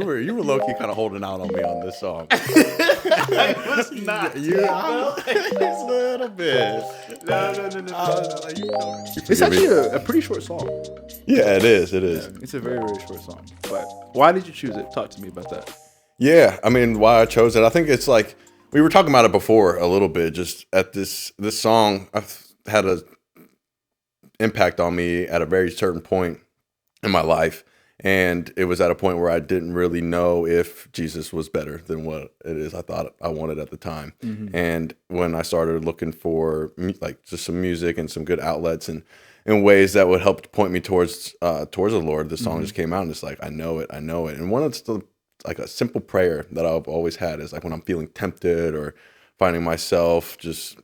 You were low-key kind of holding out on me on this song. I was not. Just a little bit. No. It's actually a pretty short song. Yeah, it is. It is. It's a very, very short song. But why did you choose it? Talk to me about that. Yeah, I mean, why I chose it, I think it's like, we were talking about it before a little bit, just at this song had a impact on me at a very certain point in my life. And it was at a point where I didn't really know if Jesus was better than what it is I thought I wanted at the time. Mm-hmm. And when I started looking for like just some music and some good outlets and in ways that would help point me towards the Lord, the song just came out and it's like, I know it. And one of the, like a simple prayer that I've always had is like when I'm feeling tempted or finding myself just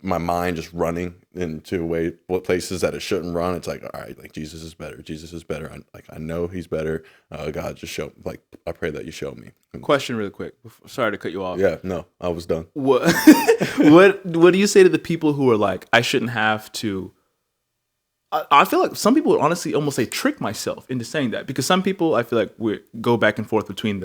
my mind just running into places that it shouldn't run. It's like, all right, like Jesus is better. I know he's better. God, just I pray that you show me. Question really quick. Sorry to cut you off. Yeah, no, I was done. What do you say to the people who are like, I shouldn't have to? I feel like some people would honestly almost say trick myself into saying that, because some people I feel like we go back and forth between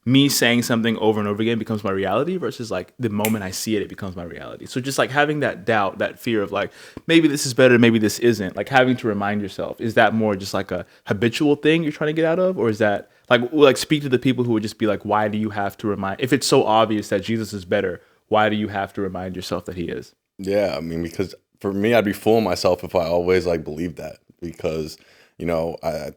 me saying something over and over again becomes my reality versus like the moment I see it becomes my reality. So just like having that doubt, that fear of like, maybe this is better, maybe this isn't, like having to remind yourself, is that more just like a habitual thing you're trying to get out of? Or is that like speak to the people who would just be like, why do you have to remind, if it's so obvious that Jesus is better, why do you have to remind yourself that he is? Yeah, I mean, because for me, I'd be fooling myself if I always like believed that, because, you know, I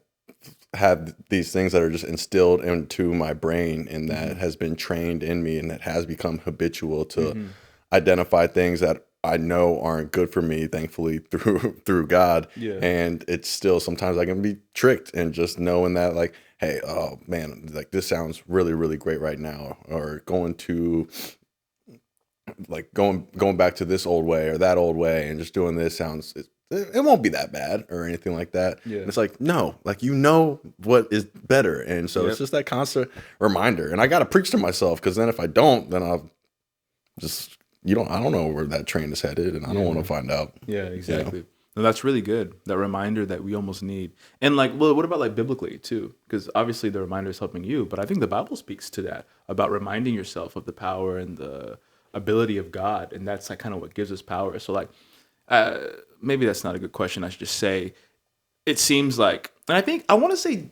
have these things that are just instilled into my brain and that has been trained in me and that has become habitual to identify things that I know aren't good for me, thankfully through God. Yeah. And it's still, sometimes I can be tricked, and just knowing that like, hey, oh man, like this sounds really, really great right now, or going back to this old way or that old way and just doing this sounds, it won't be that bad or anything like that. Yeah. And it's like, no, like, you know what is better. And so it's just that constant reminder. And I got to preach to myself, because then if I don't, then I'll just, I don't know where that train is headed, and I don't want to find out. Yeah, exactly. You know? No, that's really good. That reminder that we almost need. And like, well, what about like biblically too? Because obviously the reminder is helping you, but I think the Bible speaks to that, about reminding yourself of the power and the ability of God. And that's like kind of what gives us power. So like, maybe that's not a good question. I should just say, it seems like, and I think I want to say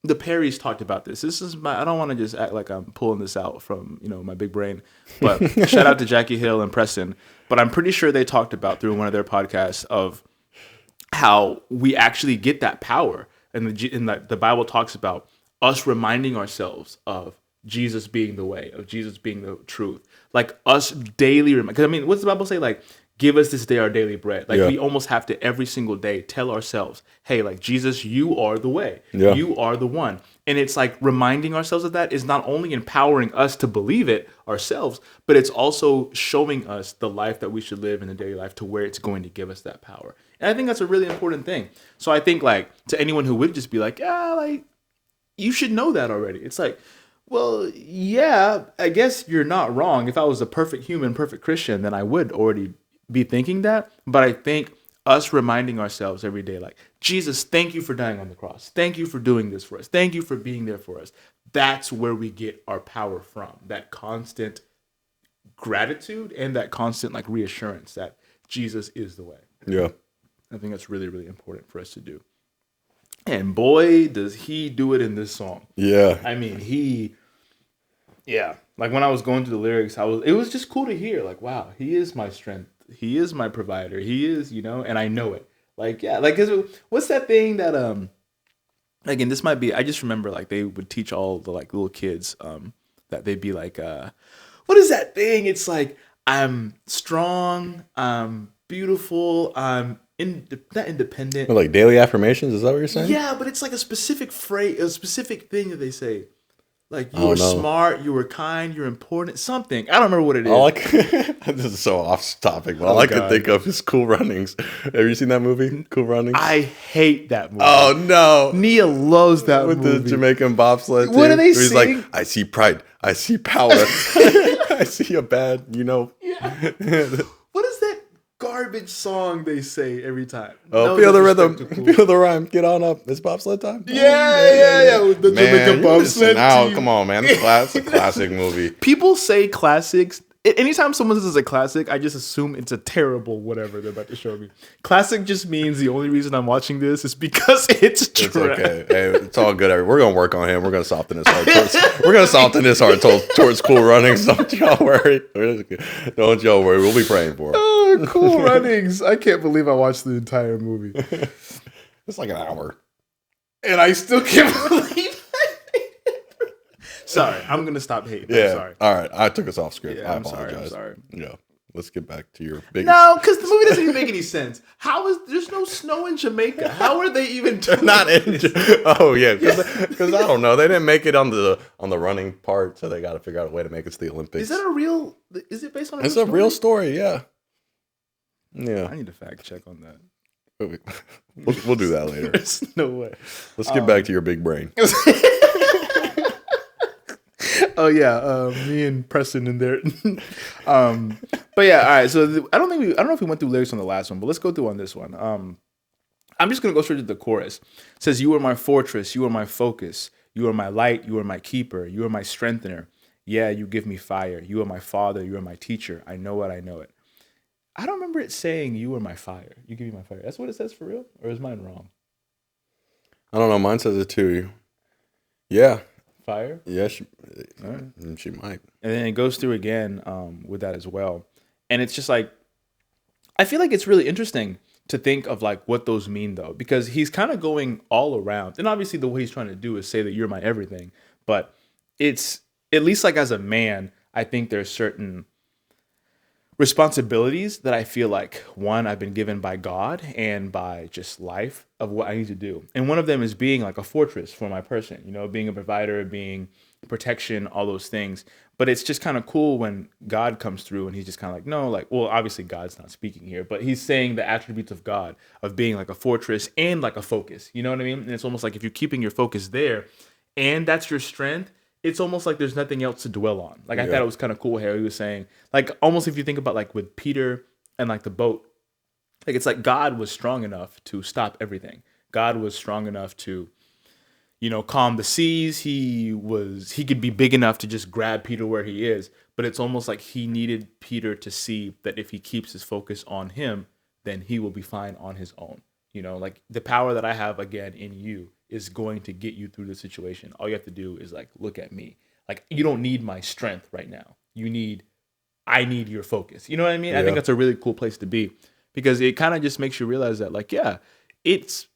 the Perrys talked about this. This is I don't want to just act like I'm pulling this out from, my big brain, but shout out to Jackie Hill and Preston. But I'm pretty sure they talked about through one of their podcasts of how we actually get that power. And the Bible talks about us reminding ourselves of Jesus being the way, of Jesus being the truth. Like us daily, because I mean, what's the Bible say? Like, give us this day our daily bread. Like we almost have to every single day tell ourselves, hey, like Jesus, you are the way. Yeah. You are the one. And it's like reminding ourselves of that is not only empowering us to believe it ourselves, but it's also showing us the life that we should live in the daily life to where it's going to give us that power. And I think that's a really important thing. So I think like to anyone who would just be like, yeah, like you should know that already. It's like, well, yeah, I guess you're not wrong. If I was a perfect human, perfect Christian, then I would already be thinking that. But I think us reminding ourselves every day, like, Jesus, thank you for dying on the cross. Thank you for doing this for us. Thank you for being there for us. That's where we get our power from. That constant gratitude and that constant like reassurance that Jesus is the way. Yeah. I think that's really, really important for us to do. And boy, does he do it in this song. Yeah. I mean, like when I was going through the lyrics, it was just cool to hear, like, wow, he is my strength. He is my provider. He is, and I know it. Like, yeah, like, 'cause what's that thing that, again, this might be, I just remember like they would teach all the like little kids, that they'd be like, what is that thing? It's like, I'm strong, I'm beautiful, I'm not independent. Like daily affirmations, is that what you're saying? Yeah, but it's like a specific phrase, a specific thing that they say. Like, you were smart, you were kind, you're important, something. I don't remember what it is. This is so off topic, but all I can think of is Cool Runnings. Have you seen that movie, Cool Runnings? I hate that movie. Oh, no. Nia loves that movie. With the Jamaican bobsled. What do they sing? He's like, I see pride, I see power, I see a bad, Yeah. What is that garbage song they say every time. Oh, No feel the rhythm, disrespect to Cool. feel the rhyme. Get on up. It's bobsled time. Yeah. With the Man, Jamaican you're missing bobsled out. team. Come on, man. It's a classic movie. People say classics. Anytime someone says it's a classic, I just assume it's a terrible whatever they're about to show me. Classic just means the only reason I'm watching this is because it's trash. It's okay. Hey, it's all good. We're gonna work on him. We're gonna soften his heart. We're gonna soften his heart towards Cool Runnings. Don't y'all worry. Don't y'all worry. We'll be praying for him. Oh, Cool Runnings. I can't believe I watched the entire movie. It's like an hour. And I still can't believe it. Sorry, I'm gonna stop hating. Yeah. I'm sorry. All right. I took us off script. Yeah, I I'm apologize. sorry. Yeah. Let's get back to your big. No, because the movie doesn't even make any sense. How is there's no snow in Jamaica? How are they even doing Not in. this? Oh yeah, because I don't know. They didn't make it on the running part, so they got to figure out a way to make it to the Olympics. Is that a real? Is it based on? It's a real story. Yeah. Yeah. I need to fact check on that. We'll do that later. There's no way. Let's get back to your big brain. Oh yeah, me and Preston in there. But yeah, all right. So I don't know if we went through lyrics on the last one, but let's go through on this one. I'm just gonna go straight to the chorus. It says, "You are my fortress, you are my focus, you are my light, you are my keeper, you are my strengthener. Yeah, you give me fire. You are my father, you are my teacher. I know it, I know it." I don't remember it saying "you are my fire." You give me my fire. That's what it says for real, or is mine wrong? I don't know. Mine says it too. Yeah. Fire. Yeah. All right. She might. And then it goes through again with that as well. And it's just like, I feel like it's really interesting to think of like what those mean though, because he's kind of going all around. And obviously the way he's trying to do is say that you're my everything. But it's, at least like as a man, I think there's certain responsibilities that I feel like, one, I've been given by God and by just life of what I need to do. And one of them is being like a fortress for my person, you know, being a provider, being protection, all those things. But it's just kind of cool when God comes through and he's just kind of like, no, like, well, obviously God's not speaking here, but he's saying the attributes of God, of being like a fortress and like a focus, you know what I mean? And it's almost like if you're keeping your focus there and that's your strength, it's almost like there's nothing else to dwell on. Like, I thought it was kind of cool how he was saying, like, almost if you think about like with Peter and like the boat, like it's like God was strong enough to stop everything. God was strong enough to, you know, calm the seas. He could be big enough to just grab Peter where he is. But it's almost like he needed Peter to see that if he keeps his focus on him, then he will be fine on his own. You know, like the power that I have again in you is going to get you through the situation. All you have to do is like, look at me. Like, you don't need my strength right now. I need your focus. You know what I mean? Yeah. I think that's a really cool place to be because it kind of just makes you realize that like, yeah, it's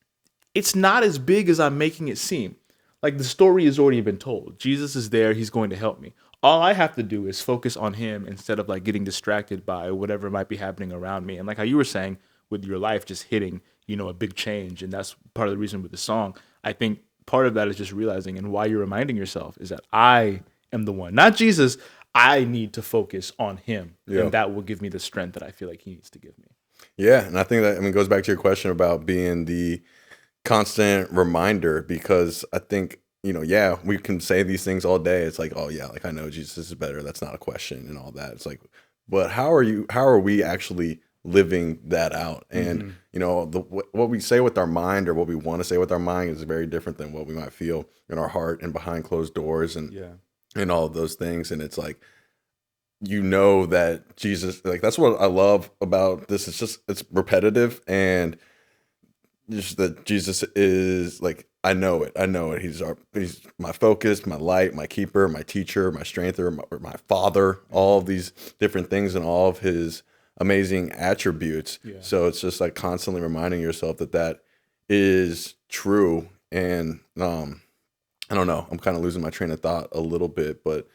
not as big as I'm making it seem. Like the story has already been told. Jesus is there. He's going to help me. All I have to do is focus on him instead of like getting distracted by whatever might be happening around me. And like how you were saying with your life just hitting, you know, a big change. And that's part of the reason with the song. I think part of that is just realizing and why you're reminding yourself is that I am the one, not Jesus. I need to focus on him. Yeah. And that will give me the strength that I feel like he needs to give me. Yeah. And I think that, goes back to your question about being the constant reminder, because I think, you know, yeah, we can say these things all day. It's like, oh yeah, like I know Jesus is better. That's not a question and all that. It's like, but how are we actually living that out? And you know, what we say with our mind or what we want to say with our mind is very different than what we might feel in our heart and behind closed doors and all of those things. And it's like, you know, that Jesus, like that's what I love about this. It's repetitive and just that Jesus is like, I know it. He's my focus, my light, my keeper, my teacher, my strengthener, my father, all of these different things and all of his amazing attributes. Yeah. So it's just like constantly reminding yourself that is true. And I don't know, I'm kind of losing my train of thought a little bit, but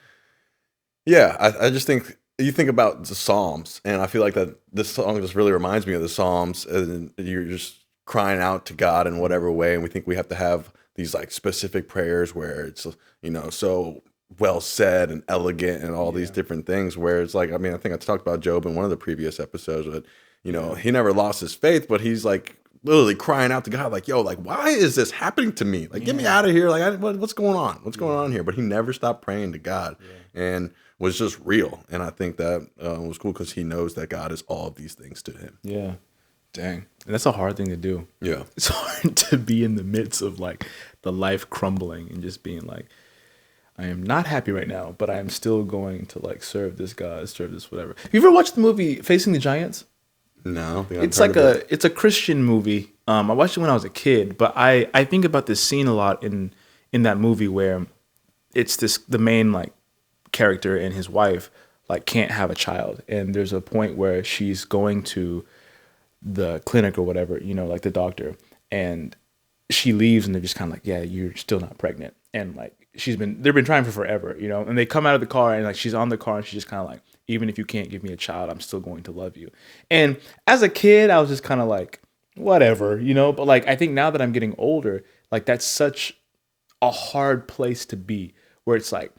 yeah, I just think you think about the Psalms, and I feel like that this song just really reminds me of the Psalms, and you're just crying out to God in whatever way, and we think we have to have these like specific prayers where it's, you know, so well said and elegant and all these different things, where it's like, I mean, I think I talked about Job in one of the previous episodes, but you know, he never lost his faith, but he's like literally crying out to God, like, yo, like, why is this happening to me? Like, get me out of here. Like, what's going on? What's going on here? But he never stopped praying to God and was just real. And I think that was cool because he knows that God is all of these things to him. Yeah. Dang. And that's a hard thing to do. Yeah. It's hard to be in the midst of like the life crumbling and just being like, I am not happy right now, but I am still going to like serve this God, serve this whatever. Have you ever watched the movie Facing the Giants? No. It's like it's a Christian movie. I watched it when I was a kid, but I think about this scene a lot in that movie where it's the main like character and his wife like can't have a child, and there's a point where she's going to the clinic or whatever, you know, like the doctor, and she leaves and they're just kind of like, yeah, you're still not pregnant, and like they've been trying for forever, you know, and they come out of the car and like she's on the car and she's just kind of like, even if you can't give me a child, I'm still going to love you. And as a kid, I was just kind of like, whatever, you know, but like I think now that I'm getting older, like that's such a hard place to be, where it's like,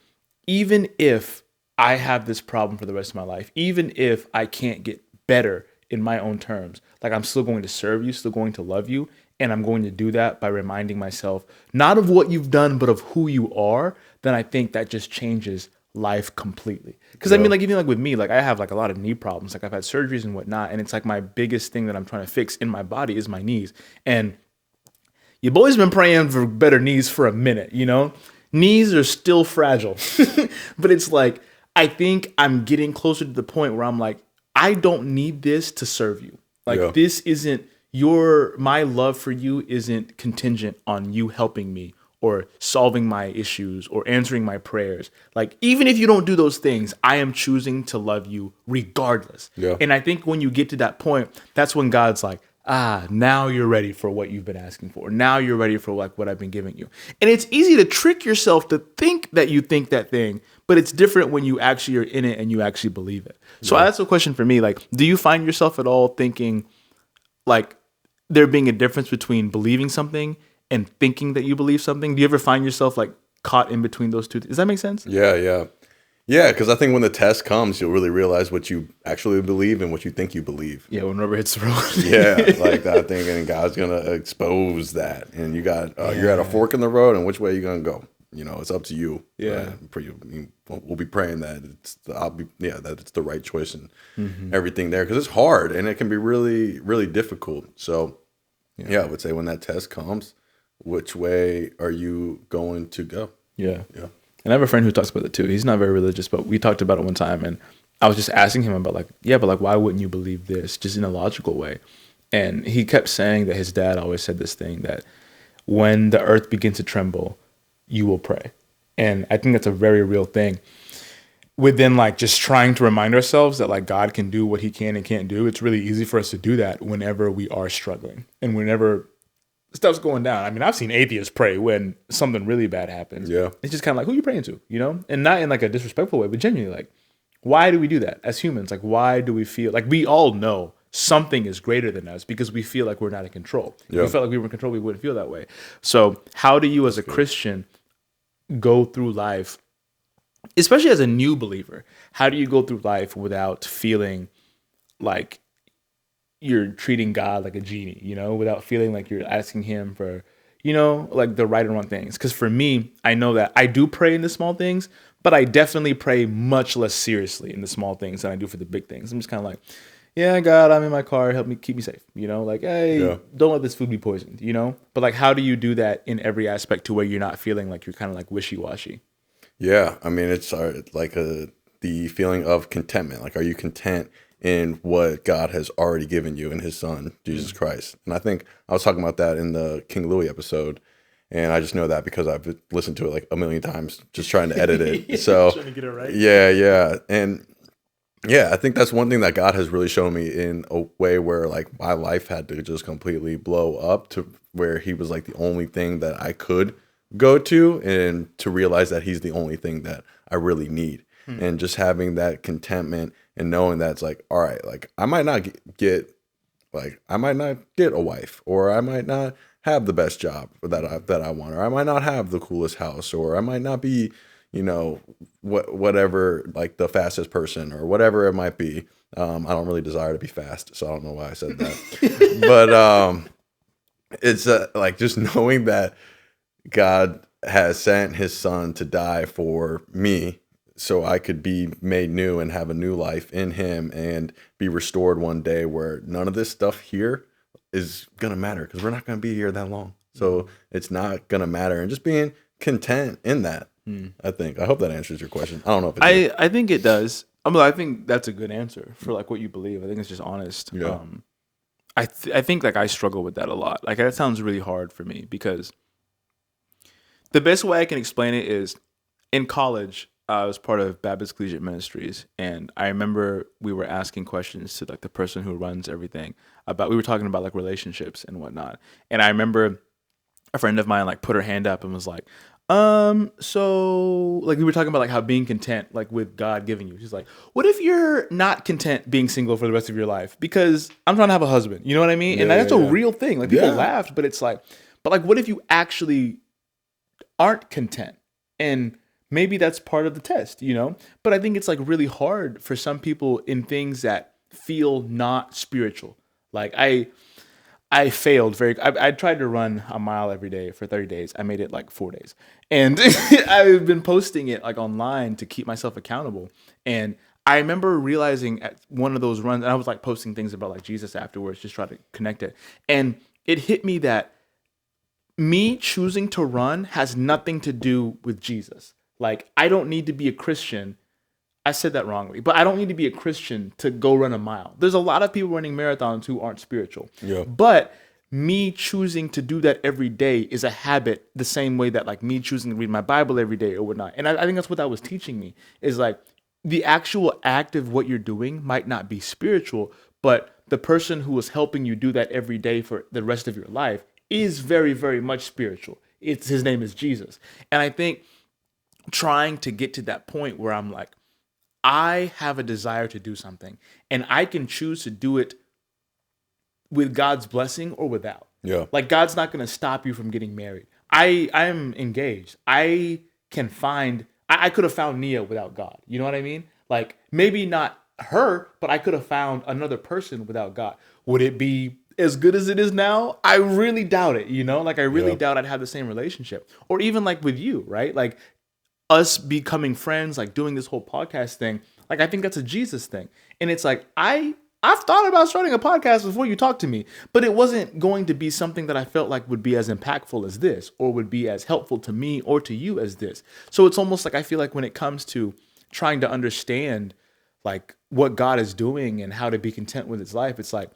even if I have this problem for the rest of my life, even if I can't get better in my own terms, like I'm still going to serve you, still going to love you. And I'm going to do that by reminding myself, not of what you've done, but of who you are. Then I think that just changes life completely. Because I mean, like even like with me, like I have like a lot of knee problems. Like I've had surgeries and whatnot. And it's like my biggest thing that I'm trying to fix in my body is my knees. And your boy's been praying for better knees for a minute, you know? Knees are still fragile. But it's like, I think I'm getting closer to the point where I'm like, I don't need this to serve you. Like this isn't, my love for you isn't contingent on you helping me or solving my issues or answering my prayers. Like, even if you don't do those things, I am choosing to love you regardless. Yeah. And I think when you get to that point, that's when God's like, now you're ready for what you've been asking for. Now you're ready for like what I've been giving you. And it's easy to trick yourself to think that you think that thing, but it's different when you actually are in it and you actually believe it. So that's a question for me. Like, do you find yourself at all thinking like there being a difference between believing something and thinking that you believe something? Do you ever find yourself like caught in between those two? Does that make sense? Yeah. Because I think when the test comes, you'll really realize what you actually believe and what you think you believe. Yeah, when rubber hits the road. Yeah, like that thing, and God's gonna expose that, and you got you're at a fork in the road, and which way you gonna go? You know, it's up to you. Yeah, we'll be praying that that it's the right choice and everything there, because it's hard and it can be really, really difficult. So I would say when that test comes, which way are you going to go? Yeah. And I have a friend who talks about it too. He's not very religious, but we talked about it one time, and I was just asking him about like, but like, why wouldn't you believe this, just in a logical way? And he kept saying that his dad always said this thing, that when the earth begins to tremble, you will pray. And I think that's a very real thing. Within like just trying to remind ourselves that like God can do what he can and can't do, it's really easy for us to do that whenever we are struggling and whenever stuff's going down. I mean, I've seen atheists pray when something really bad happens. Yeah. It's just kind of like, who are you praying to, you know? And not in like a disrespectful way, but genuinely like, why do we do that as humans? Like, why do we feel like we all know something is greater than us because we feel like we're not in control? If we felt like we were in control, we wouldn't feel that way. So how do you as a Christian go through life, especially as a new believer? How do you go through life without feeling like you're treating God like a genie, you know, without feeling like you're asking him for, you know, like the right and wrong things? Because for me, I know that I do pray in the small things, but I definitely pray much less seriously in the small things than I do for the big things. I'm just kind of like, yeah, God, I'm in my car, help me, keep me safe, you know, like, hey, don't let this food be poisoned, you know? But like, how do you do that in every aspect to where you're not feeling like you're kind of like wishy-washy? Yeah, I mean, it's like the feeling of contentment. Like, are you content in what God has already given you in his son, Jesus Christ? And I think I was talking about that in the King Louis episode, and I just know that because I've listened to it like a million times, just trying to edit it. So trying to get it right. Yeah. And I think that's one thing that God has really shown me in a way where like my life had to just completely blow up to where he was like the only thing that I could go to, and to realize that he's the only thing that I really need. And just having that contentment and knowing that it's like, all right, like I might not get a wife, or I might not have the best job that I want, or I might not have the coolest house, or I might not be, you know, whatever, like the fastest person or whatever it might be. I don't really desire to be fast, so I don't know why I said that. it's like just knowing that God has sent his son to die for me so I could be made new and have a new life in him and be restored one day where none of this stuff here is going to matter because we're not going to be here that long. So it's not going to matter. And just being content in that, I think. I hope that answers your question. I don't know if it did. I think it does. I think that's a good answer for like what you believe. I think it's just honest. Yeah. I think like I struggle with that a lot. Like that sounds really hard for me because the best way I can explain it is in college, I was part of Baptist Collegiate Ministries, and I remember we were asking questions to like the person who runs everything we were talking about like relationships and whatnot. And I remember a friend of mine like put her hand up and was like, so like we were talking about like how being content like with God giving you. She's like, what if you're not content being single for the rest of your life? Because I'm trying to have a husband. You know what I mean? And that's a real thing. Like people laughed, but it's like, but like what if you actually aren't content? And maybe that's part of the test, you know? But I think it's like really hard for some people in things that feel not spiritual. Like I failed I tried to run a mile every day for 30 days. I made it like 4 days. And I've been posting it like online to keep myself accountable. And I remember realizing at one of those runs, and I was like posting things about like Jesus afterwards, just try to connect it. And it hit me that me choosing to run has nothing to do with Jesus. Like, I don't need to be a Christian. I said that wrongly, but I don't need to be a Christian to go run a mile. There's a lot of people running marathons who aren't spiritual. Yeah. But me choosing to do that every day is a habit the same way that like me choosing to read my Bible every day or whatnot. And I think that's what that was teaching me is like the actual act of what you're doing might not be spiritual, but the person who is helping you do that every day for the rest of your life is very, very much spiritual. His name is Jesus. And I think trying to get to that point where I'm like, I have a desire to do something and I can choose to do it with God's blessing or without. Yeah. Like God's not going to stop you from getting married. I'm engaged. I could have found Nia without God. You know what I mean? Like maybe not her, but I could have found another person without God. Would it be as good as it is now? I really doubt it, you know? Like I really doubt I'd have the same relationship. Or even like with you, right? Like us becoming friends, like doing this whole podcast thing, like I think that's a Jesus thing. And it's like I've thought about starting a podcast before you talked to me, but it wasn't going to be something that I felt like would be as impactful as this or would be as helpful to me or to you as this. So it's almost like I feel like when it comes to trying to understand like what God is doing and how to be content with his life, it's like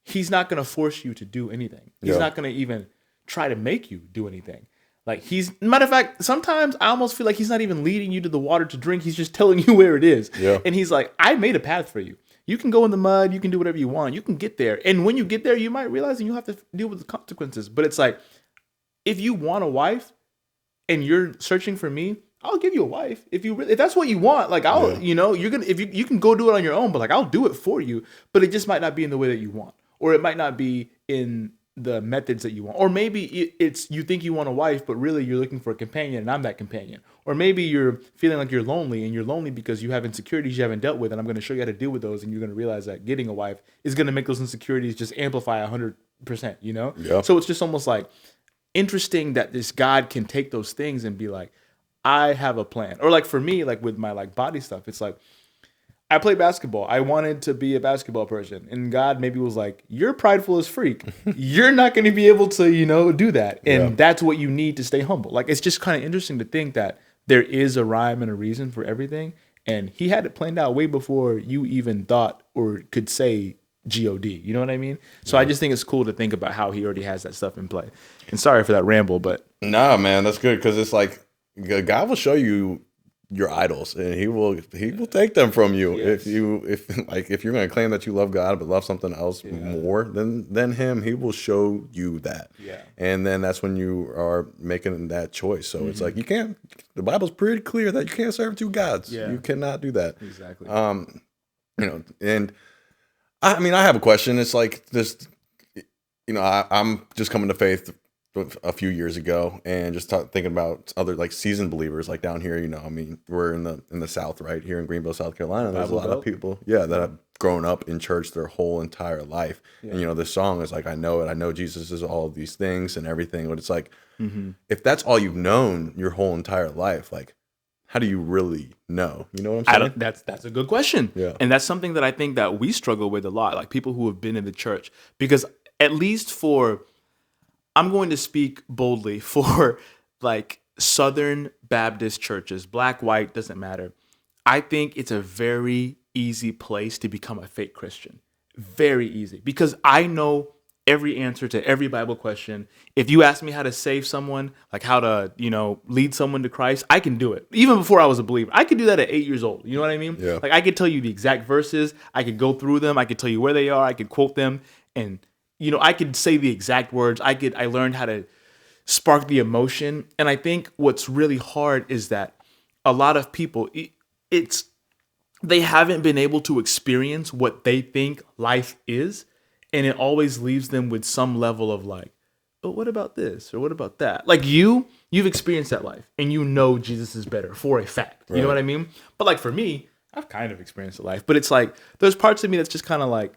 he's not going to force you to do anything. He's not going to even try to make you do anything. Like matter of fact, sometimes I almost feel like he's not even leading you to the water to drink. He's just telling you where it is. Yeah. And he's like, I made a path for you. You can go in the mud. You can do whatever you want. You can get there. And when you get there, you might realize and you have to deal with the consequences. But it's like, if you want a wife and you're searching for me, I'll give you a wife. If that's what you want, like if you can go do it on your own, but like I'll do it for you. But it just might not be in the way that you want, or it might not be in the methods that you want, or maybe it's you think you want a wife, but really you're looking for a companion, and I'm that companion. Or maybe you're feeling like you're lonely, and you're lonely because you have insecurities you haven't dealt with, and I'm going to show you how to deal with those, and you're going to realize that getting a wife is going to make those insecurities just amplify 100%. You know? Yeah. So it's just almost like interesting that this God can take those things and be like, I have a plan. Or like for me, like with my like body stuff, it's like I play basketball. I wanted to be a basketball person. And God maybe was like, you're prideful as freak. You're not going to be able to, do that. And that's what you need to stay humble. Like, it's just kind of interesting to think that there is a rhyme and a reason for everything. And he had it planned out way before you even thought or could say G-O-D. You know what I mean? So I just think it's cool to think about how he already has that stuff in play. And sorry for that ramble, but. Nah, man, that's good. Because it's like, God will show you your idols, and he will take them from you. Yes. If you're going to claim that you love God but love something else more than him, he will show you that. Yeah. And then that's when you are making that choice. So it's like the Bible's pretty clear that you can't serve two gods. Yeah. You cannot do that. Exactly. And I have a question. It's like this, I'm just coming to faith a few years ago, and just thinking about other like seasoned believers like down here. I mean, we're in the South, right here in Greenville, South Carolina. There's a lot of people, that have grown up in church their whole entire life, and this song is like, I know it. I know Jesus is all of these things and everything, but it's like, if that's all you've known your whole entire life, like, how do you really know? You know what I'm saying? That's a good question. Yeah. And that's something that I think that we struggle with a lot, like people who have been in the church, because at least I'm going to speak boldly for like Southern Baptist churches, black, white, doesn't matter. I think it's a very easy place to become a fake Christian. Very easy, because I know every answer to every Bible question. If you ask me how to save someone, like how to, lead someone to Christ, I can do it. Even before I was a believer, I could do that at 8 years old. You know what I mean? Yeah. Like I could tell you the exact verses. I could go through them. I could tell you where they are. I could quote them, and I could say the exact words. I learned how to spark the emotion. And I think what's really hard is that a lot of people, they haven't been able to experience what they think life is. And it always leaves them with some level of like, but what about this? Or what about that? Like you've experienced that life and Jesus is better for a fact. You know what I mean? But like for me, I've kind of experienced a life, but it's like, there's parts of me that's just kind of like,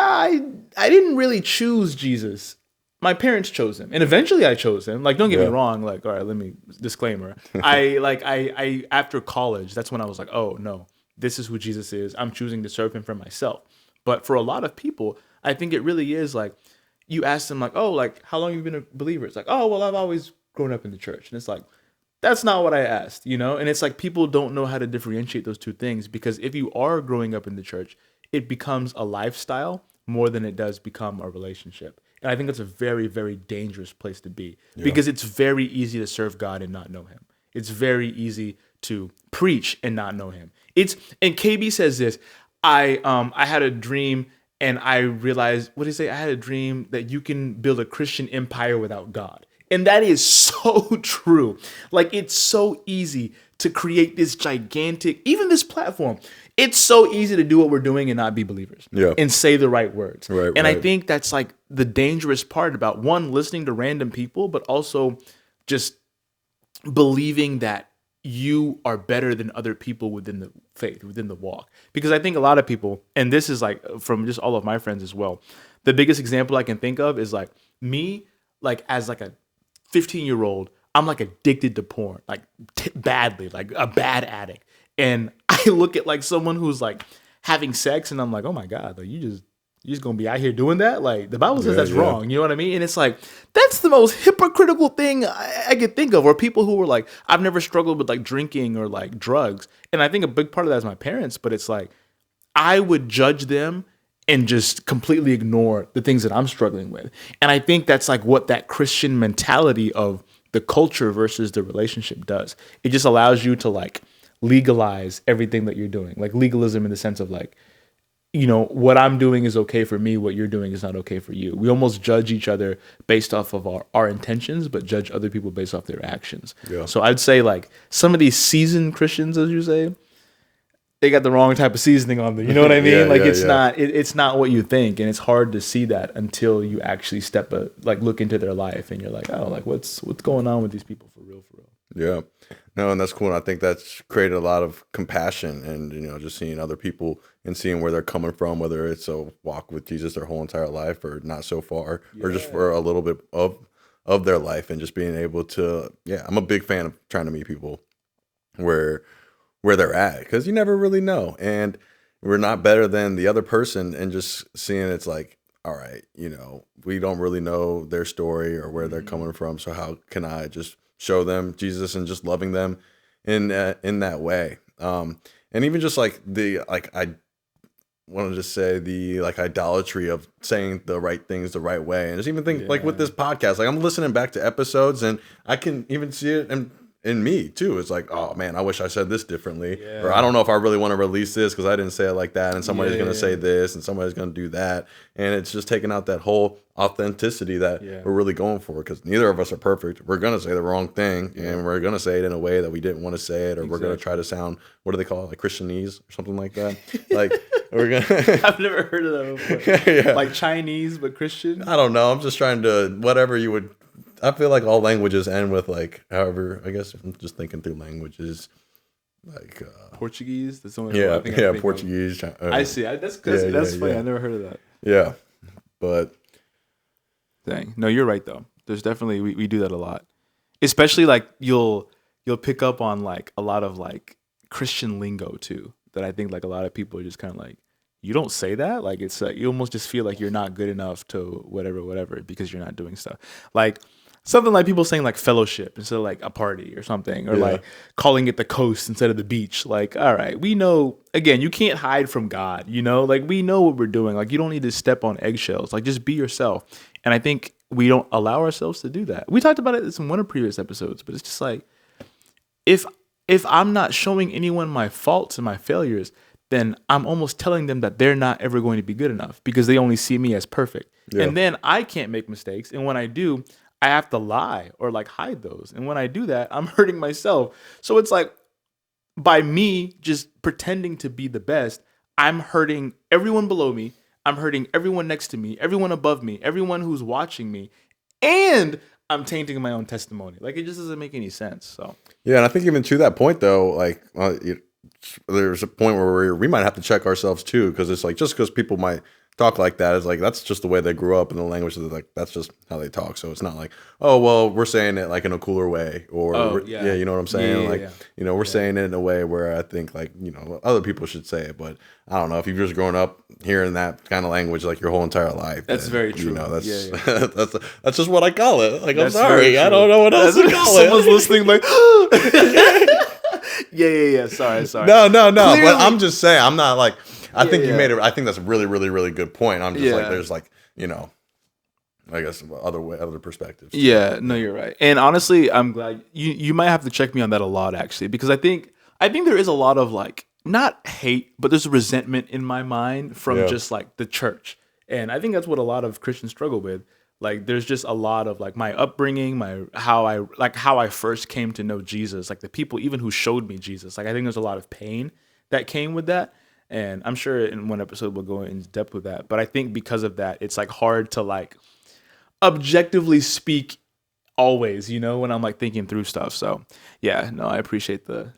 I didn't really choose Jesus. My parents chose him. And eventually I chose him. Like, don't get me wrong. Like, all right, let me, disclaimer. I after college, that's when I was like, oh no, this is who Jesus is. I'm choosing to serve him for myself. But for a lot of people, I think it really is like, you ask them like, oh, like, how long have you been a believer? It's like, oh, well, I've always grown up in the church. And it's like, that's not what I asked, And it's like, people don't know how to differentiate those two things, because if you are growing up in the church, it becomes a lifestyle more than it does become a relationship. And I think that's a very, very dangerous place to be, because it's very easy to serve God and not know him. It's very easy to preach and not know him. And KB says this, I had a dream and I realized, what did he say? I had a dream that you can build a Christian empire without God. And that is so true. Like, it's so easy to create this gigantic, even this platform. It's so easy to do what we're doing and not be believers and say the right words. And I think that's like the dangerous part about, one, listening to random people, but also just believing that you are better than other people within the faith, within the walk. Because I think a lot of people, and this is like from just all of my friends as well, the biggest example I can think of is like me, like as like a 15-year-old, I'm like addicted to porn, like badly, like a bad addict. And I look at like someone who's like having sex and I'm like, oh my God, like you just gonna be out here doing that? Like the Bible says that's wrong. You know what I mean? And it's like, that's the most hypocritical thing I could think of. Or people who were like, I've never struggled with like drinking or like drugs. And I think a big part of that is my parents, but it's like, I would judge them and just completely ignore the things that I'm struggling with. And I think that's like what that Christian mentality of the culture versus the relationship does. It just allows you to like legalize everything that you're doing. Like legalism in the sense of like, what I'm doing is okay for me. What you're doing is not okay for you. We almost judge each other based off of our intentions, but judge other people based off their actions. Yeah. So I'd say like some of these seasoned Christians, as you say, they got the wrong type of seasoning on them. You know what I mean? It's not what you think. And it's hard to see that until you actually look into their life and you're like, oh, like what's going on with these people for real? Yeah. No, and that's cool. And I think that's created a lot of compassion and, just seeing other people and seeing where they're coming from, whether it's a walk with Jesus their whole entire life or not so far, or just for a little bit of their life, and just being able to, I'm a big fan of trying to meet people where they're at, because you never really know. And we're not better than the other person, and just seeing it's like, all right, we don't really know their story or where they're coming from. So how can I just show them Jesus and just loving them in that way? And even just like I wanted to say the like idolatry of saying the right things the right way. And just even think like with this podcast, like I'm listening back to episodes and I can even see it and in me too. It's like, oh man, I wish I said this differently, Yeah. or I don't know if I really want to release this because I didn't say it like that, and somebody's Yeah. gonna say this, and somebody's gonna do that, and it's just taking out that whole authenticity that we're really going for. Because neither of us are perfect. We're gonna say the wrong thing, and we're gonna say it in a way that we didn't want to say it, or we're gonna try to sound, what do they call it, like Christianese or something like that. Like we're gonna. I've never heard of that before. Yeah. Like Chinese but Christian. I don't know. I'm just trying to whatever you would. I feel like all languages end with like, however. I guess I'm just thinking through languages, like Portuguese. That's the only one I think I think Portuguese. I see. That's funny. Yeah. I never heard of that. Yeah, but Dang. No, you're right though. There's definitely we do that a lot. Especially like you'll pick up on like a lot of like Christian lingo too. That I think like a lot of people are just kind of like, you don't say that. Like it's like you almost just feel like you're not good enough to whatever because you're not doing stuff. Like something like people saying like fellowship instead of like a party or something, or like calling it the coast instead of the beach. Like, all right, we know, again, you can't hide from God, you know, like we know what we're doing. Like you don't need to step on eggshells, like just be yourself. And I think we don't allow ourselves to do that. We talked about it in one of the previous episodes, but it's just like, if I'm not showing anyone my faults and my failures, then I'm almost telling them that they're not ever going to be good enough because they only see me as perfect. Yeah. And then I can't make mistakes. And when I do, I have to lie or like hide those. And when I do that, I'm hurting myself. So it's like by me just pretending to be the best, I'm hurting everyone below me. I'm hurting everyone next to me, everyone above me, everyone who's watching me. And I'm tainting my own testimony. Like it just doesn't make any sense. So yeah, and I think even to that point though, like there's a point where we might have to check ourselves too, because it's like just because people might talk like that, it's like that's just the way they grew up in the language. Like that's just how they talk. So it's not like, oh well, we're saying it like in a cooler way, or you know what I'm saying? You know, we're saying it in a way where I think like, you know, other people should say it, but I don't know if you've just grown up hearing that kind of language like your whole entire life. That's then, very true. You know, that's that's just what I call it. Like That's I'm sorry, I don't know what else to call it. Someone's listening like, yeah. Sorry. No. Clearly. But I'm just saying, I'm not like. I think you made it. I think that's a really, really, really good point. I'm just like, there's like, you know, I guess other perspectives. Yeah, no, you're right. And honestly, I'm glad you might have to check me on that a lot actually, because I think there is a lot of like not hate, but there's a resentment in my mind from just like the church, and I think that's what a lot of Christians struggle with. Like, there's just a lot of like my upbringing, how I first came to know Jesus, like the people even who showed me Jesus. Like, I think there's a lot of pain that came with that. And I'm sure in one episode we'll go in depth with that. But I think because of that, it's like hard to like objectively speak always, you know, when I'm like thinking through stuff. So yeah, no, I appreciate the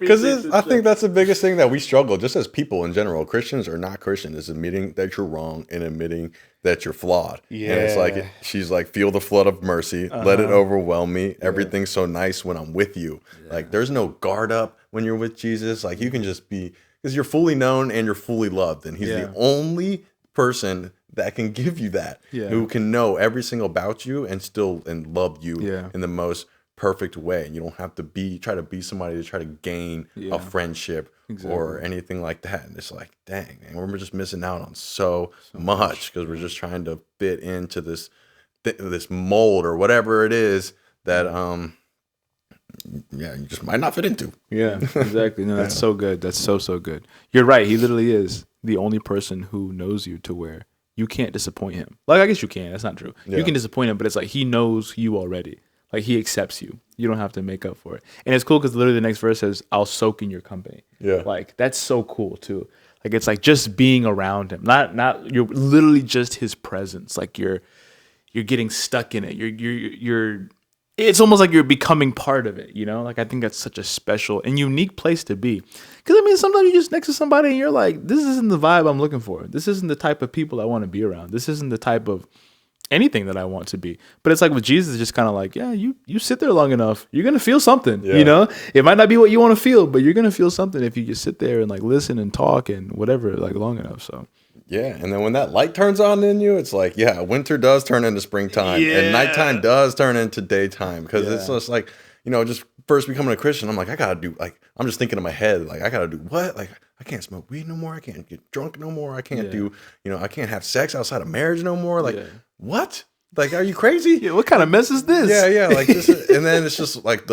because I think that's the biggest thing that we struggle just as people in general. Christians or not Christian is admitting that you're wrong and admitting that you're flawed. Yeah. And it's like she's like, feel the flood of mercy, let it overwhelm me. Everything's so nice when I'm with you. Like there's no guard up when you're with Jesus. Like you can just be, because you're fully known and you're fully loved, and he's the only person that can give you that, who can know every single about you and still love you in the most perfect way. And you don't have to try to be somebody to try to gain a friendship or anything like that. And it's like, dang, man, we're just missing out on so much because we're just trying to fit into this mold or whatever it is that you just might not fit into. Yeah, exactly. No, that's so good. That's so good. You're right. He literally is the only person who knows you to where you can't disappoint him. Like, I guess you can. That's not true. You can disappoint him, but it's like he knows you already. Like, he accepts you. You don't have to make up for it. And it's cool because literally the next verse says, I'll soak in your company. Yeah. Like, that's so cool too. Like, it's like just being around him. Not you're literally just his presence. Like, you're getting stuck in it. You're it's almost like you're becoming part of it, you know? Like, I think that's such a special and unique place to be. Because, I mean, sometimes you're just next to somebody and you're like, this isn't the vibe I'm looking for. This isn't the type of people I want to be around. This isn't the type of anything that I want to be. But it's like with Jesus, it's just kind of like, yeah, you sit there long enough, you're going to feel something, you know? It might not be what you want to feel, but you're going to feel something if you just sit there and, like, listen and talk and whatever, like, long enough, so... Yeah, and then when that light turns on in you, it's like, winter does turn into springtime, and nighttime does turn into daytime, because it's just like, you know, just first becoming a Christian, I'm like, I gotta do, like, I'm just thinking in my head, like, I gotta do what? Like, I can't smoke weed no more, I can't get drunk no more, I can't do, you know, I can't have sex outside of marriage no more, like, what? Like, are you crazy? Yeah, what kind of mess is this? Yeah. Like this, and then it's just like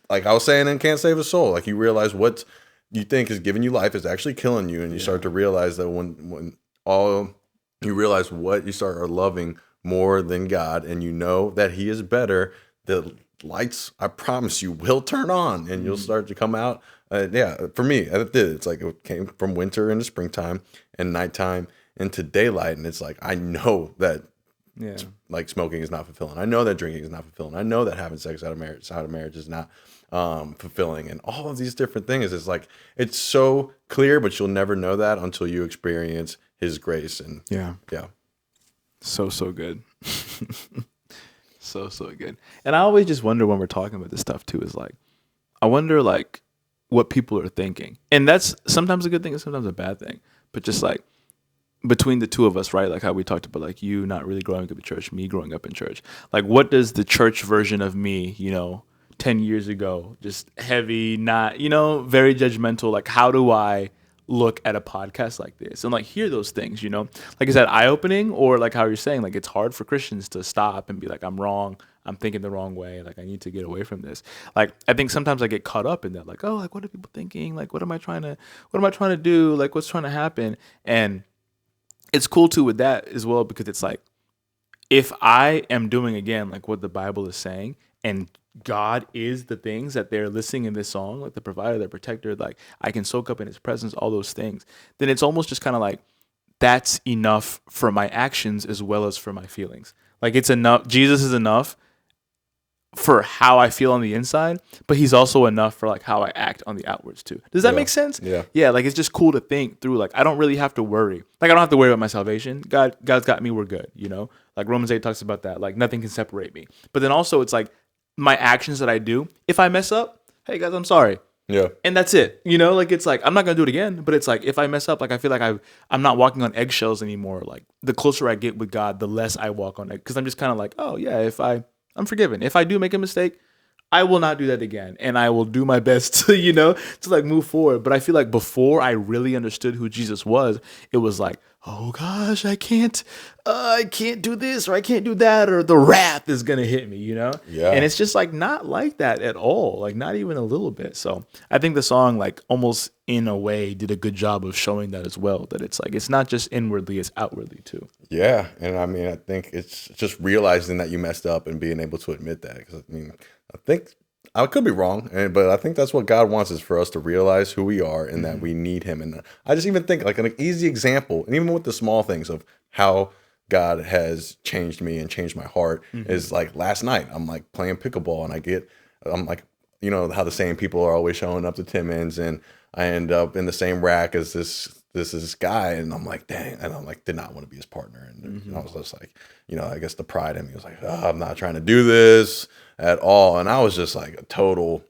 like I was saying in Can't Save a Soul. Like you realize what you think is giving you life is actually killing you, and you start to realize that when all you realize what you start loving more than God, and you know that He is better. The lights, I promise you, will turn on, and you'll start to come out. For me, it did. It's like it came from winter into springtime and nighttime into daylight, and it's like I know that. Yeah. Like smoking is not fulfilling. I know that drinking is not fulfilling. I know that having sex out of marriage is not fulfilling, and all of these different things. It's like it's so clear, but you'll never know that until you experience His grace. And yeah, so good, so good. And I always just wonder when we're talking about this stuff too. Is like, I wonder like what people are thinking, and that's sometimes a good thing and sometimes a bad thing. But just like, between the two of us, right? Like how we talked about, like you not really growing up in church, me growing up in church. Like, what does the church version of me, 10 years ago, just heavy, not, very judgmental. Like, how do I look at a podcast like this and like hear those things, Like, is that eye-opening, or like how you're saying, like it's hard for Christians to stop and be like, I'm wrong. I'm thinking the wrong way. Like, I need to get away from this. Like, I think sometimes I get caught up in that. Like, oh, like what are people thinking? Like, what am I trying to do? Like, what's trying to happen? And it's cool too with that as well, because it's like, if I am doing again like what the Bible is saying, and God is the things that they're listing in this song, like the provider, the protector, like I can soak up in His presence, all those things, then it's almost just kind of like that's enough for my actions as well as for my feelings. Like it's enough. Jesus is enough for how I feel on the inside, but He's also enough for like how I act on the outwards too. Does that make sense? Yeah. Like it's just cool to think through. Like I don't really have to worry. Like I don't have to worry about my salvation. God's got me. We're good. Like Romans 8 talks about that. Like nothing can separate me. But then also it's like my actions that I do. If I mess up, hey guys, I'm sorry. Yeah. And that's it. Like it's like I'm not gonna do it again. But it's like if I mess up, like I feel like I'm not walking on eggshells anymore. Like the closer I get with God, the less I walk on it, because I'm just kind of like, oh yeah, I'm forgiven. If I do make a mistake, I will not do that again, and I will do my best to, to like move forward. But I feel like before I really understood who Jesus was, it was like, oh gosh, I can't do this, or I can't do that, or the wrath is gonna hit me, Yeah. And it's just like not like that at all, like not even a little bit. So I think the song, like almost in a way, did a good job of showing that as well. That it's like it's not just inwardly, it's outwardly too. Yeah, and I mean, I think it's just realizing that you messed up and being able to admit that. Because I think I could be wrong, but I think that's what God wants, is for us to realize who we are and that we need Him. And I just even think like an easy example, and even with the small things of how God has changed me and changed my heart, is like last night I'm like playing pickleball, and I'm like, how the same people are always showing up to Timmons, and I end up in the same rack as this guy, and I'm like, dang, and I'm like, did not want to be his partner, and I was just like, I guess the pride in me was like, oh, I'm not trying to do this at all, and I was just like a total.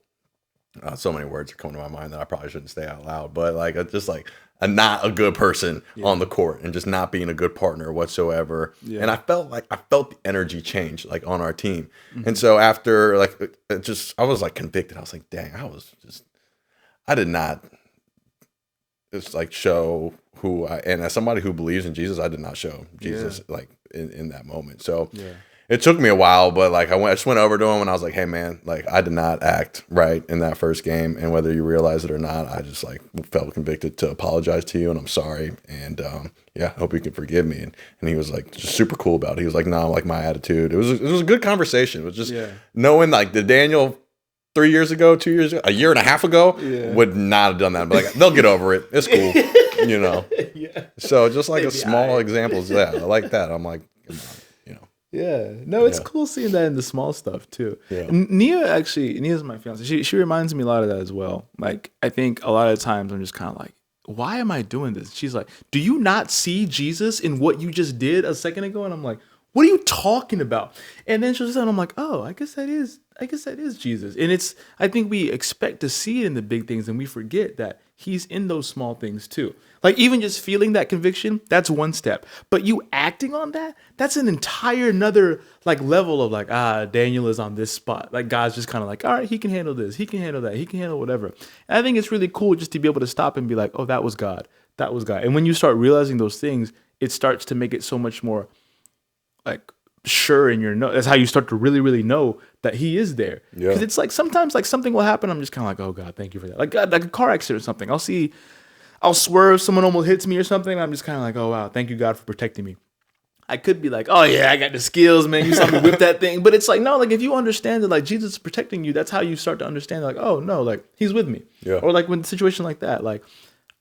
So many words are coming to my mind that I probably shouldn't say out loud, but like just like not a good person on the court, and just not being a good partner whatsoever. Yeah. And I felt the energy change like on our team, and so after like I was like convicted. I was like, dang, I did not. It's like show who I, and as somebody who believes in Jesus, I did not show Jesus like in that moment. So it took me a while, but like I just went over to him and I was like, hey man, like I did not act right in that first game, and whether you realize it or not, I just like felt convicted to apologize to you, and I'm sorry, and I hope you can forgive me. And he was like just super cool about it. He was like, no, like my attitude. It was a good conversation. It was just knowing like the Daniel 3 years ago, 2 years ago, a year and a half ago, would not have done that. But like, they'll get over it. It's cool, So just like a small examples, I like that. I'm like, Yeah, no, it's cool seeing that in the small stuff too. Yeah. Nia's my fiance. She reminds me a lot of that as well. Like, I think a lot of times I'm just kind of like, why am I doing this? She's like, do you not see Jesus in what you just did a second ago? And I'm like, what are you talking about? And then she'll say, and I'm like, oh, I guess that is Jesus. And I think we expect to see it in the big things, and we forget that He's in those small things too. Like even just feeling that conviction, that's one step. But you acting on that, that's an entire another like level of like, Daniel is on this spot. Like God's just kind of like, all right, he can handle this. He can handle that. He can handle whatever. And I think it's really cool just to be able to stop and be like, oh, that was God. That was God. And when you start realizing those things, it starts to make it so much more like sure in your know. That's how you start to really, really know that he is there. Yeah. Because it's like sometimes like something will happen. I'm just kind of like, oh God, thank you for that. Like God, like a car accident or something. I'll swerve, someone almost hits me or something. And I'm just kind of like, oh wow, thank you God for protecting me. I could be like, oh yeah, I got the skills, man. You saw me whip that thing. But it's like, no, like if you understand that like Jesus is protecting you, that's how you start to understand like, oh no, like he's with me. Yeah. Or like when the situation like that, like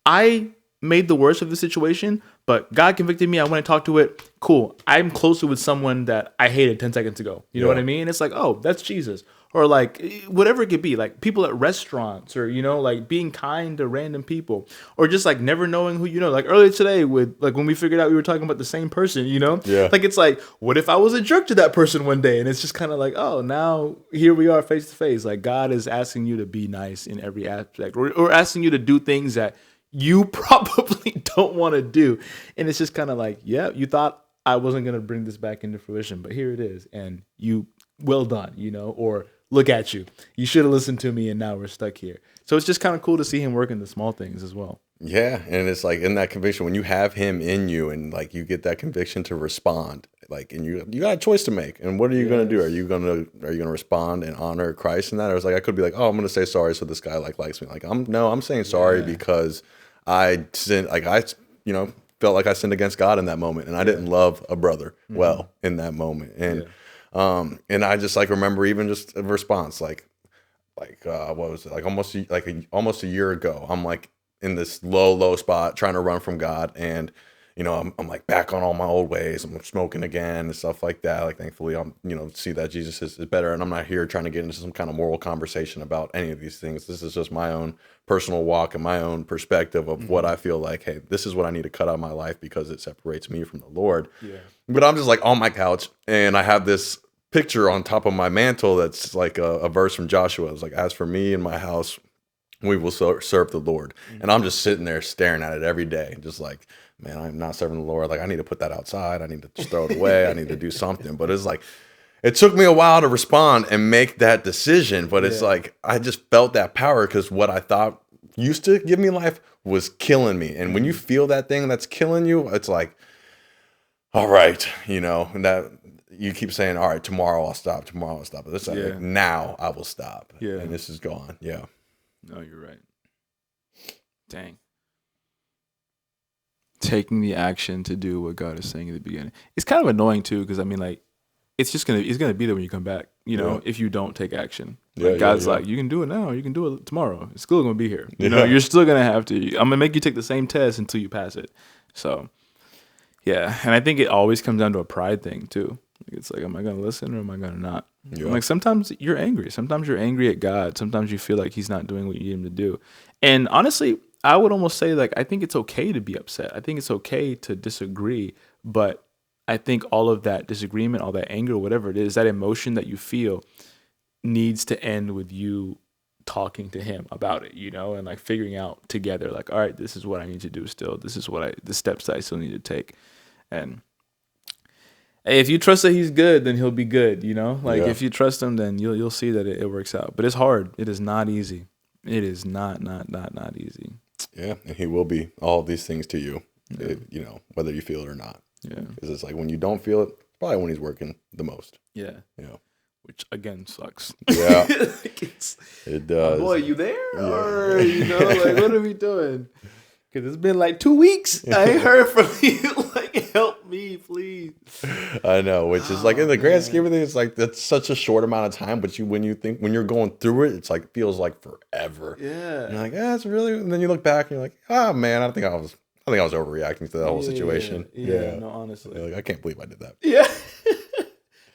I made the worst of the situation, but God convicted me. I went and talked to it. Cool. I'm closer with someone that I hated 10 seconds ago. You know what I mean? It's like, oh, that's Jesus. Or like whatever it could be, like people at restaurants, or, you know, like being kind to random people, or just like never knowing who, you know, like earlier today with like when we figured out we were talking about the same person, you know, like it's like, what if I was a jerk to that person one day? And it's just kind of like, oh, now here we are face to face. Like God is asking you to be nice in every aspect, or asking you to do things that you probably don't want to do. And it's just kind of like, yeah, you thought I wasn't going to bring this back into fruition, but here it is. And you, well done, you know, or look at you. You should have listened to me, and now we're stuck here. So it's just kind of cool to see him work in the small things as well. Yeah, and it's like in that conviction, when you have him in you, and like you get that conviction to respond, like, and you got a choice to make. And what are you gonna do? Are you gonna respond and honor Christ in that? Or it's like I could be like, oh, I'm gonna say sorry so this guy like likes me. Like I'm saying sorry because I sinned. Like you know, felt like I sinned against God in that moment, and I didn't love a brother well in that moment. And and I just like remember even just a response like what was it, like almost a year ago, I'm like in this low spot trying to run from God, and you know I'm like back on all my old ways. I'm smoking again and stuff like that. Like thankfully I'm, you know, see that Jesus is better, and I'm not here trying to get into some kind of moral conversation about any of these things. This is just my own personal walk and my own perspective of what I feel like, hey, this is what I need to cut out of my life because it separates me from the Lord. But I'm just like on my couch, and I have this picture on top of my mantle that's like a verse from Joshua. It's like, as for me and my house, we will serve the Lord. And I'm just sitting there staring at it every day, just like, man, I'm not serving the Lord. Like I need to put that outside. I need to just throw it away. I need to do something. But it's like, it took me a while to respond and make that decision. But it's like, I just felt that power because what I thought used to give me life was killing me. And when you feel that thing that's killing you, it's like, all right, you know, and that you keep saying, all right, tomorrow I'll stop. Tomorrow I'll stop. But it's like, now I will stop. And this is gone. Yeah. No, you're right. Dang. Taking the action to do what God is saying at the beginning. It's kind of annoying too, because I mean, like, it's gonna be there when you come back, you know, if you don't take action. Like God's like, you can do it now, you can do it tomorrow. It's still gonna be here. You know, you're still gonna have to. I'm gonna make you take the same test until you pass it. So yeah. And I think it always comes down to a pride thing too. It's like, am I going to listen or am I going to not? Like sometimes you're angry. Sometimes you're angry at God. Sometimes you feel like he's not doing what you need him to do. And honestly, I would almost say like, I think it's okay to be upset. I think it's okay to disagree. But I think all of that disagreement, all that anger, whatever it is, that emotion that you feel needs to end with you talking to him about it, you know, and like figuring out together, like, all right, this is what I need to do still. This is the steps that I still need to take. And if you trust that he's good, then he'll be good, you know? Like, if you trust him, then you'll see that it works out. But it's hard. It is not easy. It is not easy. Yeah, and he will be all of these things to you, you know, whether you feel it or not. Yeah. Because it's like when you don't feel it, probably when he's working the most. Yeah. Yeah. Which, again, sucks. Yeah. It does. Boy, you there? Or, you know, like, what are we doing? Because it's been like 2 weeks. I ain't heard from you. Like, help me, please. I know, which is like in the grand scheme of things, it's like that's such a short amount of time. But when you're going through it, it's like feels like forever. Yeah. And you're like, it's really. And then you look back and you're like, oh man, I think I was overreacting to that whole situation. Yeah. No, honestly, like I can't believe I did that. Yeah.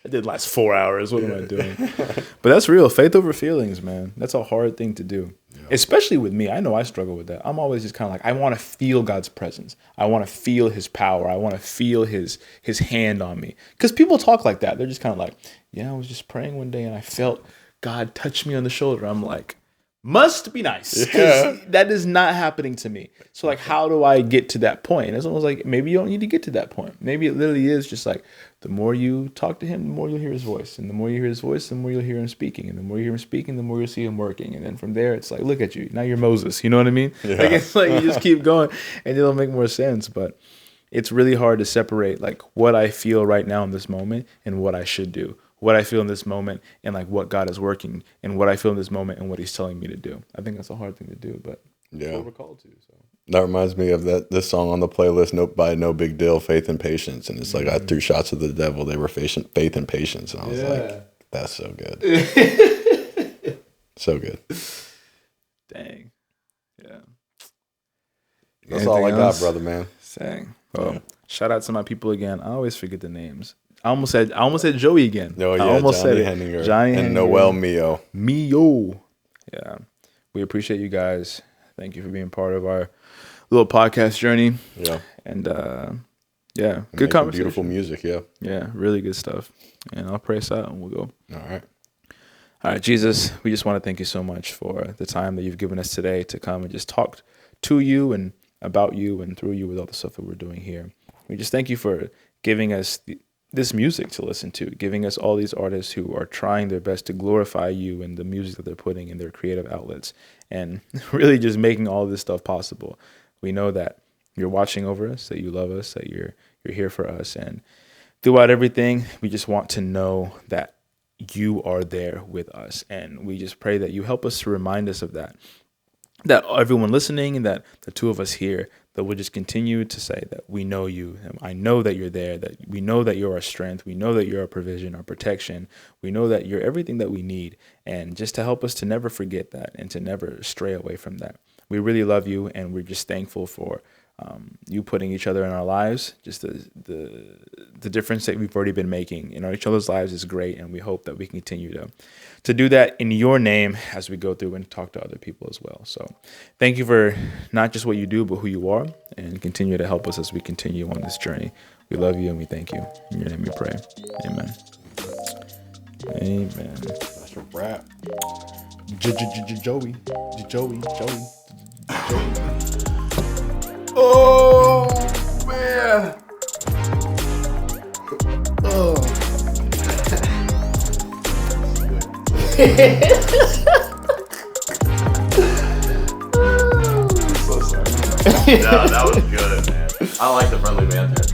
It did last 4 hours. What am I doing? But that's real. Faith over feelings, man. That's a hard thing to do. Yeah. Especially with me. I know I struggle with that. I'm always just kind of like, I want to feel God's presence. I want to feel his power. I want to feel his hand on me. Because people talk like that. They're just kind of like, I was just praying one day and I felt God touch me on the shoulder. I'm like, must be nice. Because that is not happening to me. So like, how do I get to that point? And it's almost like, maybe you don't need to get to that point. Maybe it literally is just like, the more you talk to him, the more you'll hear his voice. And the more you hear his voice, the more you'll hear him speaking. And the more you hear him speaking, the more you'll see him working. And then from there, it's like, look at you. Now you're Moses. You know what I mean? Yeah. Like, it's like you just keep going and it'll make more sense. But it's really hard to separate like what I feel right now in this moment and what I should do. What I feel in this moment and like what God is working, and what I feel in this moment and what He's telling me to do. I think that's a hard thing to do, but that's what we're called to. So that reminds me of this song on the playlist, by No Big Deal, Faith and Patience. And it's like I threw shots at the devil. They were faith and patience. And I was like, that's so good. So good. Dang. Yeah. That's all I got, brother, man. Dang. Well, shout out to my people again. I always forget the names. I almost said Joey again. Oh, yeah, I almost Johnny said Henninger. Johnny and Henninger. Noel Mio. Mio. Yeah. We appreciate you guys. Thank you for being part of our little podcast journey. Yeah. And good conversation. Beautiful music, yeah. Yeah, really good stuff. And I'll pray us out and we'll go. All right, Jesus, we just want to thank you so much for the time that you've given us today to come and just talk to you and about you and through you with all the stuff that we're doing here. We just thank you for giving us this music to listen to, giving us all these artists who are trying their best to glorify you and the music that they're putting in their creative outlets, and really just making all this stuff possible. We know that you're watching over us, that you love us, that you're here for us, and throughout everything, we just want to know that you are there with us, and we just pray that you help us to remind us of that everyone listening and that the two of us here, that we'll just continue to say that we know you. And I know that you're there, that we know that you're our strength. We know that you're our provision, our protection. We know that you're everything that we need. And just to help us to never forget that and to never stray away from that. We really love you, and we're just thankful for you putting each other in our lives. Just the difference that we've already been making in each other's lives is great, and we hope that we can continue to do that in your name as we go through and talk to other people as well. So thank you for not just what you do, but who you are, and continue to help us as we continue on this journey. We love you and we thank you. In your name we pray. Amen. Amen. That's a wrap. Joey. Oh, man. Oh. So sorry. No, that was good, man. I like the friendly banter.